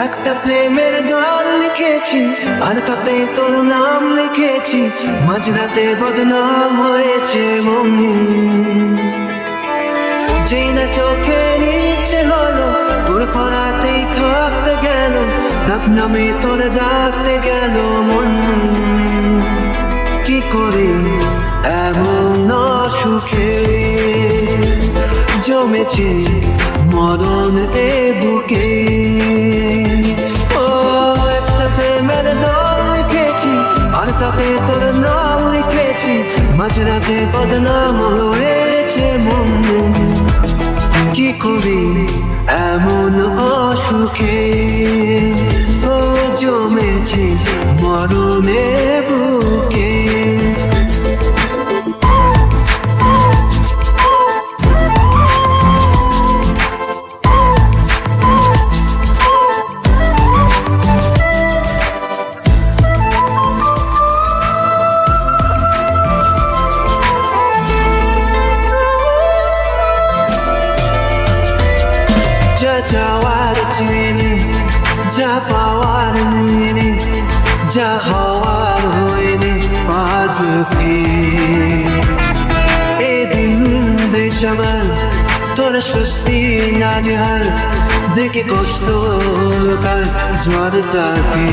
একটা প্রেমের গান লিখেছি আর তাতে তোর নাম লিখেছি, মাঝরাতে বদনাম হয়েছে মমি। যেই না চোখের ইচ্ছে হলো তোর পড়াতেই থাকতে গেল, ডাক নামে তোর ডাকতে গেল মন। কি করি এমন সুখে জমেছে মরণ এ বুকে। ও একটা প্রেমের নাম লিখেছি আর তাতে তোর নাম লিখেছি, মাঝরাতে বদনাম হয়েছে মন। কি করি এমন অসুখে ও জমেছে মরণে বুকে। যা যাওয়ার চিনি, যা পাওয়ার নিনি, যা হওয়ার হয়নি আজকে। এদিন বেসামাল তোর স্বস্তি নাজেহাল, দেখে কষ্ট কার জ্বরটাকে।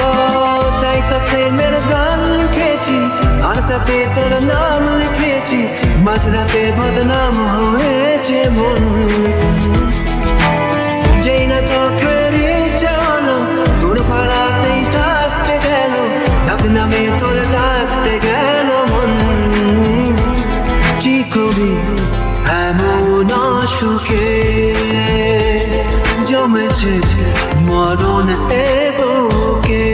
ও তাই তো প্রেমের গান লিখেছি আর তাতে তোর নাম লিখেছি, মাঝরাতে বদনাম হয়েছে মন। যেই না চোখের ইচ্ছে হলো তোর পাড়াতেই থাকতে গেল, ডাক নামে তোর ডাকতে গেল মন। কি করি এমন সুখে জমেছে মরণ এ বুকে।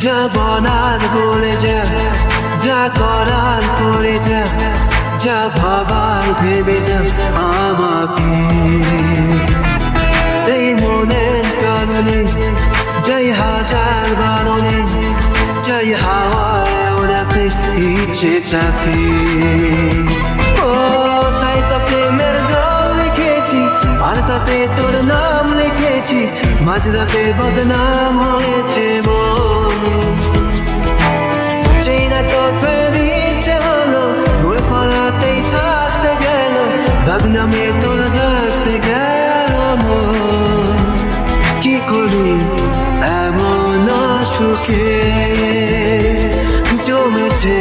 যা বলার বলে যা, যা করার করে যা, যা ভাবার ভেবে যা আমাকে। এই মনের কারণে যাই হাজার বারণে, যাই হাওয়ায় ওড়াতে ইচ্ছে থাকে। ও তাই তো প্রেমের গান লিখেছি আর তাতে তোর নাম লিখেছি, মাঝরাতে বদনাম হয়েছে মন। যেই না চোখের ইচ্ছে হলো তোর পড়াতেই থাকতে গেল, ডাক নামে তোর ডাকতে গেল মন। কি করি এমন সুখে জমেছে